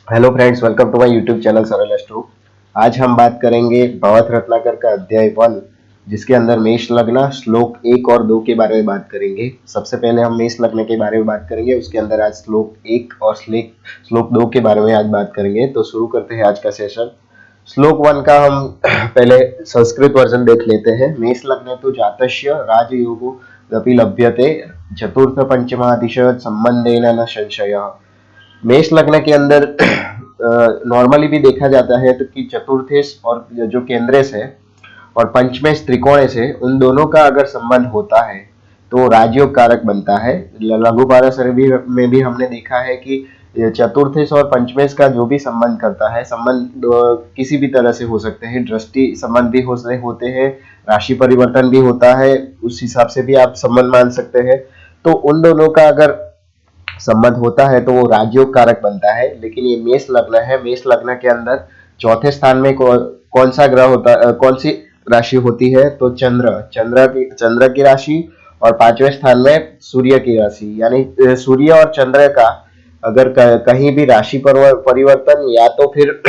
Hello friends, welcome to my YouTube channel Saral Astro. आज हम बात करेंगे भवत रत्नाकर का अध्याय 1, जिसके अंदर मेष लग्न श्लोक 1 और 2 के बारे में बात करेंगे। सबसे पहले हम मेष लग्न के बारे में बात करेंगे, उसके अंदर आज श्लोक 1 और श्लोक 2 के बारे में आज बात करेंगे। तो शुरू करते हैं आज का सेशन। श्लोक 1 का हम पहले संस्कृत वर्जन देख लेते हैं। मेष लग्न तो जातस्य राजयोगो अपि लभ्यते चतुर्थ पंचमादिश संबंधेन न संशयः। मेष लग्न के अंदर नॉर्मली भी देखा जाता है तो कि चतुर्थेश और जो केंद्रेश है और पंचमेश त्रिकोणेश है, उन दोनों का अगर संबंध होता है तो राजयोग कारक बनता है। लघु पाराशर में भी हमने देखा है कि चतुर्थेश और पंचमेश का जो भी संबंध करता है, संबंध किसी भी तरह से हो सकते हैं। दृष्टि संबंध भी होते हैं, राशि परिवर्तन भी होता है, उस हिसाब से भी आप संबंध मान सकते हैं। तो उन दोनों का अगर संबंध होता है तो वो राजयोग कारक बनता है। लेकिन ये मेष लग्न है, मेष लग्न के अंदर चौथे स्थान में कौन सा ग्रह होता, कौन सी राशि होती है? तो चंद्र की राशि, और पांचवें स्थान में सूर्य की राशि। यानी सूर्य और चंद्र का अगर कहीं भी राशि परिवर्तन या तो फिर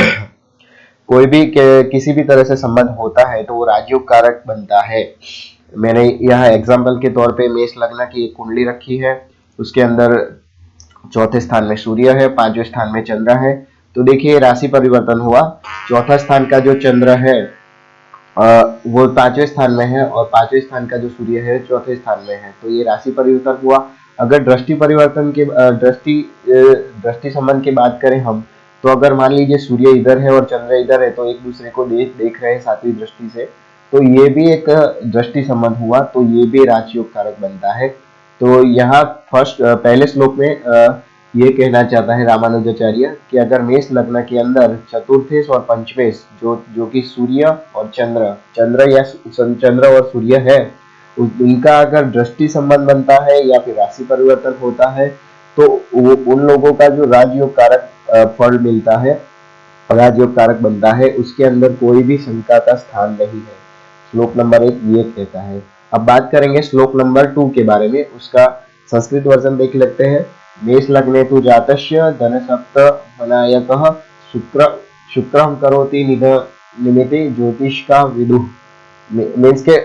कोई भी किसी भी तरह से संबंध होता है तो वो राजयोग कारक बनता है। मैंने यहाँ एग्जाम्पल के तौर पे मेष लग्न की एक कुंडली रखी है, उसके अंदर चौथे स्थान में सूर्य है, पांचवें स्थान में चंद्र है। तो देखिए राशि परिवर्तन हुआ। चौथा स्थान का जो चंद्र है वो पांचवें स्थान में है, और पांचवें स्थान का जो सूर्य है चौथे स्थान में है। तो ये राशि परिवर्तन हुआ। अगर दृष्टि परिवर्तन के दृष्टि संबंध की बात करें हम, तो अगर मान लीजिए सूर्य इधर है और चंद्र इधर है, तो एक दूसरे को देख रहे हैं सातवीं दृष्टि से, तो ये भी एक दृष्टि संबंध हुआ, तो ये भी राजयोग कारक बनता है। तो यहाँ पहले श्लोक में ये कहना चाहता है रामानुजाचार्य कि अगर मेष लग्न के अंदर चतुर्थेश और पंचमेश जो कि सूर्य और चंद्र और सूर्य है, उनका अगर दृष्टि संबंध बनता है या फिर राशि परिवर्तन होता है, तो उन लोगों का जो राजयोग कारक फल मिलता है, राजयोग कारक बनता है, उसके अंदर कोई भी शंका का स्थान नहीं है। श्लोक नंबर 1 ये कहता है। अब बात करेंगे श्लोक नंबर 2 के बारे में। उसका संस्कृत वर्जन देख लेते हैं। मेष लग्ने तु जातस्य धन सप्त मनायकः शुक्र शुक्रम करोति निमिते ज्योतिष का विदुः। मीन्स के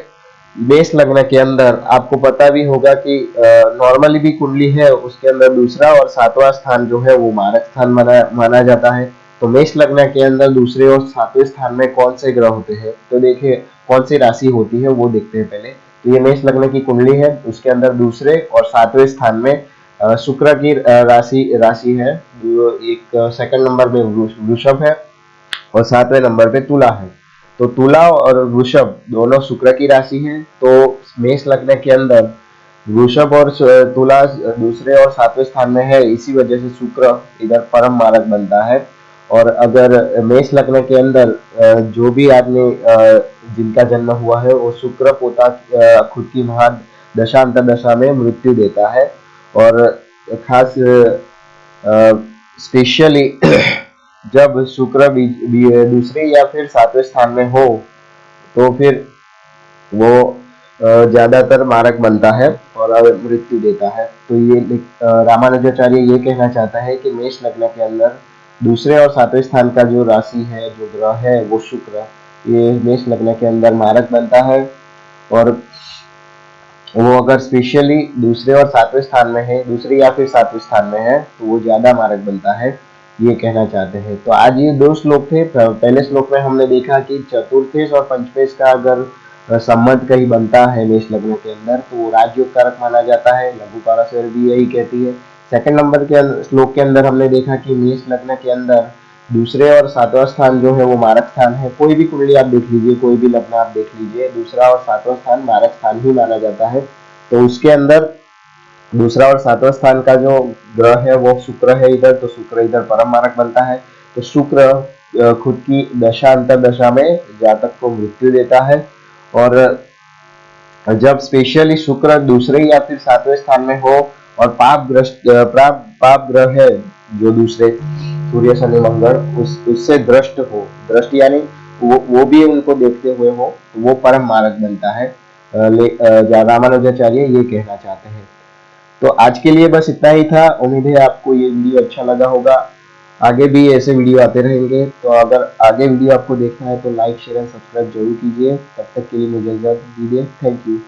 मेष लग्न के अंदर आपको पता भी होगा कि नॉर्मली भी कुंडली है, उसके अंदर दूसरा और सातवां स्थान जो है वो मारक स्थान माना जाता है। तो मेष लग्न के अंदर दूसरे और सातवें स्थान में कौन से ग्रह होते हैं? तो देखिए कौन सी राशि होती है वो देखते हैं पहले। तो ये मेष लग्न की कुंडली है, उसके अंदर दूसरे और सातवें स्थान में शुक्र की राशि है। एक सेकंड नंबर में वृषभ है और सातवें नंबर पे तुला है। तो तुला और वृषभ दोनों शुक्र की राशि हैं। तो मेष लग्न के अंदर वृषभ और तुला दूसरे और सातवें स्थान में है, इसी वजह से शुक्र इधर परम मारक बनता है। और अगर मेष लग्न के अंदर जो भी आदमी जिनका जन्म हुआ है वो शुक्र पोता खुद की महादशा अंतर्दशा में मृत्यु देता है। और खास स्पेशली जब शुक्र दूसरे या फिर सातवें स्थान में हो तो फिर वो ज्यादातर मारक बनता है और मृत्यु देता है। तो ये रामानुजाचार्य ये कहना चाहता है कि मेष लग्न के अंदर दूसरे और सातवें स्थान का जो राशि है, जो ग्रह है वो शुक्र, ये मेष लग्न के अंदर मारक बनता है। और वो अगर स्पेशली दूसरे और सातवें स्थान में है, दूसरे या फिर सातवें स्थान में है, तो वो ज्यादा मारक बनता है, ये कहना चाहते हैं। तो आज ये दो श्लोक थे। पहले श्लोक में हमने देखा कि चतुर्थेश और पंचमेश का अगर संबंध कहीं बनता है मेष लग्न के अंदर तो वो राजयोग कारक माना जाता है। लघु पाराशर भी यही कहती है। सेकंड नंबर के श्लोक के अंदर हमने देखा कि मेष लग्न के अंदर दूसरे और सातवां स्थान जो है वो मारक स्थान है। कोई भी कुंडली आप देख लीजिए, कोई भी लग्न आप देख लीजिए, दूसरा और सातवां स्थान मारक स्थान ही माना जाता है। तो उसके अंदर दूसरा और सातवां स्थान का जो ग्रह है वो शुक्र है इधर, तो शुक्र इधर परम मारक बनता है। तो शुक्र खुद की दशा अंतर्दशा में जातक को मृत्यु देता है। और जब स्पेशली शुक्र दूसरे या फिर सातवें स्थान में हो और पाप ग्रह है जो दूसरे सूर्य शनि मंगल उससे दृष्ट हो, दृष्ट यानी वो भी उनको देखते हुए हो, तो वो परम मारक बनता है। रामानुजाचार्य ये कहना चाहते हैं। तो आज के लिए बस इतना ही था। उम्मीद है आपको ये वीडियो अच्छा लगा होगा। आगे भी ऐसे वीडियो आते रहेंगे, तो अगर आगे वीडियो आपको देखना है तो लाइक शेयर एंड सब्सक्राइब जरूर कीजिए। तब तक के लिए मुझे इजाजत दीजिए। Thank you.